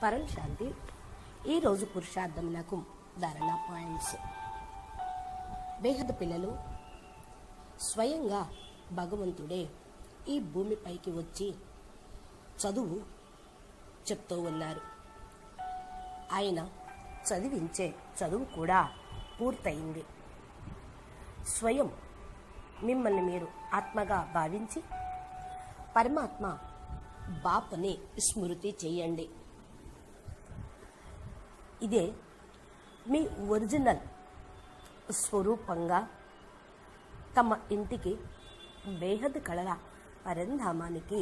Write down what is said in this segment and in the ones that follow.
పరం శాంతి. ఈరోజు పురుషార్థమునకు ధారణ పాయింట్స్. బేహద్ పిల్లలు, స్వయంగా భగవంతుడే ఈ భూమిపైకి వచ్చి చదువు చెప్తూ ఉన్నారు. ఆయన చదివించే చదువు కూడా పూర్తయింది. స్వయం మిమ్మల్ని మీరు ఆత్మగా భావించి పరమాత్మ బాపుని స్మృతి చేయండి. ఇదే మీ ఒరిజినల్ స్వరూపంగా తమ ఇంటికి బేహద్ కళల పరంధామానికి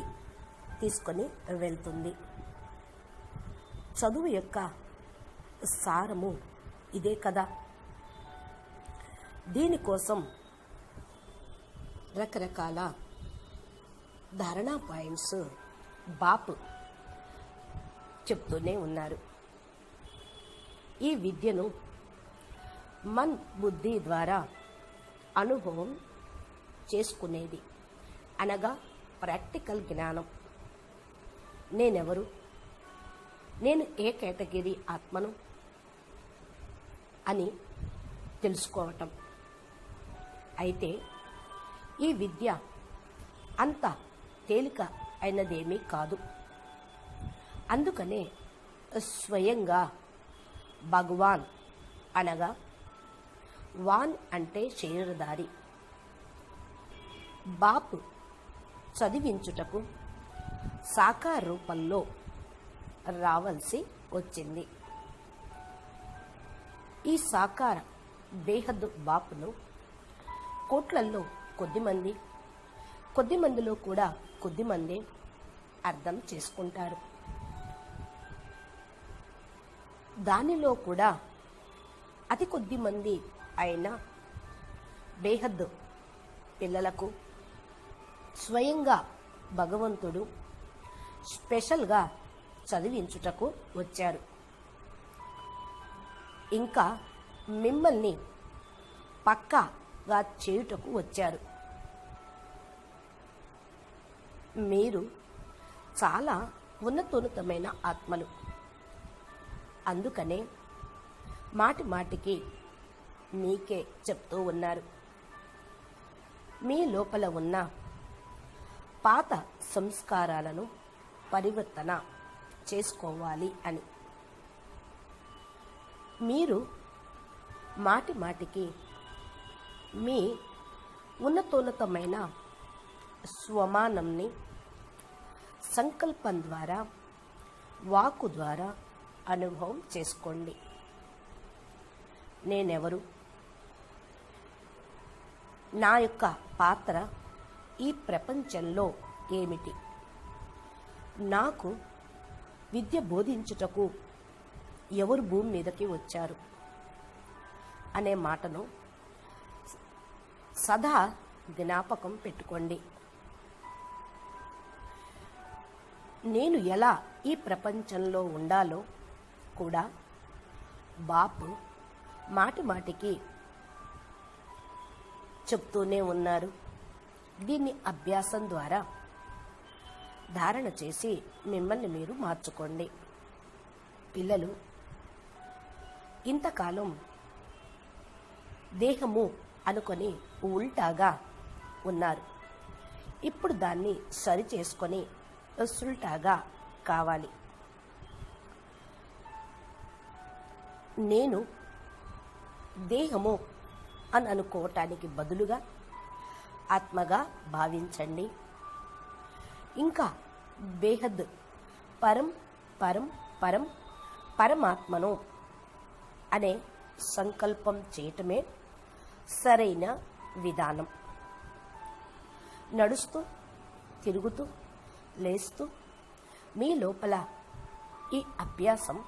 తీసుకొని వెళ్తుంది. చదువు యొక్క సారము ఇదే కదా. దీనికోసం రకరకాల ధారణా పాయింట్స్ బాపు చెప్తూనే ఉన్నారు. ఈ విద్యను మన్ బుద్ధి ద్వారా అనుభవం చేసుకునేది, అనగా ప్రాక్టికల్ జ్ఞానం. నేనెవరు, నేను ఏ కేటగిరీ ఆత్మను అని తెలుసుకోవటం. అయితే ఈ విద్య అంత తేలిక అయినదేమీ కాదు. అందుకనే స్వయంగా భగవాన్, అనగా వాన్ అంటే శరీరధారి, బాపు చదివించుటకు సాకార రూపంలో రావాల్సి వచ్చింది. ఈ సాకార బేహద్ బాపును కోట్లల్లో కొద్ది మందిలో కూడా కొద్దిమందే అర్థం చేసుకుంటారు. దానిలో కూడా అతి కొద్ది మంది అయిన బేహద్ పిల్లలకు స్వయంగా భగవంతుడు స్పెషల్గా చదివించుటకు వచ్చారు. ఇంకా మిమ్మల్ని పక్కాగా చేయుటకు వచ్చారు. మీరు చాలా ఉన్నతోన్నతమైన ఆత్మలు. అందుకనే మాటికి మీకే చెప్తూ ఉన్నారు, మీ లోపల ఉన్న పాత సంస్కారాలను పరివర్తన చేసుకోవాలి అని. మీరు మాటికి మీ ఉన్నతోన్నతమైన స్వమానంని సంకల్పం ద్వారా, వాక్కు ద్వారా అనుభవం చేసుకోండి. నేనెవరు, నా యొక్క పాత్ర ఈ ప్రపంచంలో ఏమిటి, నాకు విద్య బోధించుటకు ఎవరు భూమి మీదకి వచ్చారు అనే మాటను సదా జ్ఞాపకం పెట్టుకోండి. నేను ఎలా ఈ ప్రపంచంలో ఉండాలో కూడా బాపు మాటికి చెప్తూనే ఉన్నారు. దీన్ని అభ్యాసం ద్వారా ధారణ చేసి మిమ్మల్ని మీరు మార్చుకోండి. పిల్లలు, ఇంతకాలం దేహము అనుకొని ఉల్టాగా ఉన్నారు. ఇప్పుడు దాన్ని సరి చేసుకొని సుల్టాగా కావాలి. నేను దేహము అని అనుకోవటానికి బదులుగా ఆత్మగా భావించండి. ఇంకా బేహద్ పరం పరం పరం పరమాత్మను అనే సంకల్పం చేయటమే సరైన విధానం. నడుస్తూ, తిరుగుతూ, లేస్తూ మీ లోపల ఈ అభ్యాసం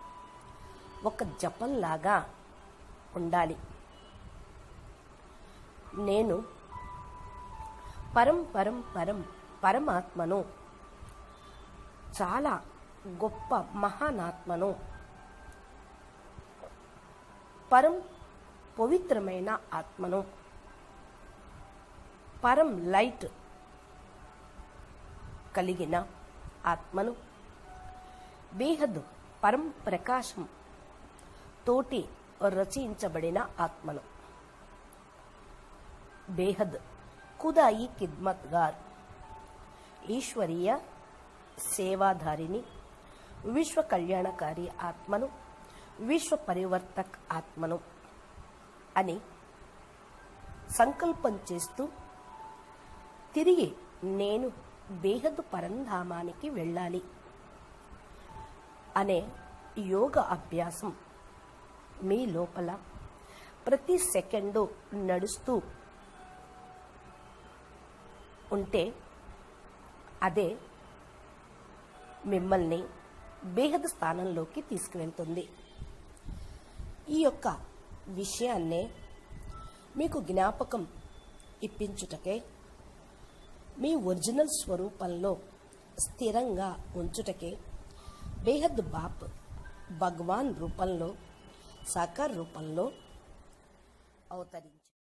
ఒక జపంలాగా ఉండాలి. నేను పరం పరం పరం పరమాత్మను, చాలా గొప్ప మహానాత్మను, పరం పవిత్రమైన ఆత్మను, పరం లైట్ కలిగిన ఆత్మను, బేహద్ పరం ప్రకాశం తోటి రచించబడిన ఆత్మను. బేహద్ ఖుదాయి ఖిద్మత్గార్, ఈశ్వరీయ సేవాధారిని, విశ్వ కళ్యాణకారి ఆత్మను, విశ్వ పరివర్తక్ ఆత్మను అని సంకల్పం చేస్తూ తిరిగి నేను బేహద్ పరంధామానికి వెళ్ళాలి అనే యోగ అభ్యాసం మీ లోపల ప్రతి సెకండు నడుస్తూ ఉంటే అదే మిమ్మల్ని బేహద్ స్థానంలోకి తీసుకువెళ్తుంది. ఈ యొక్క విషయాన్నే మీకు జ్ఞాపకం ఇప్పించుటకే, మీ ఒరిజినల్ స్వరూపంలో స్థిరంగా ఉంచుటకే బేహద్ బాప్ భగవాన్ రూపంలో, సాకార రూపంలో అవతరించారు.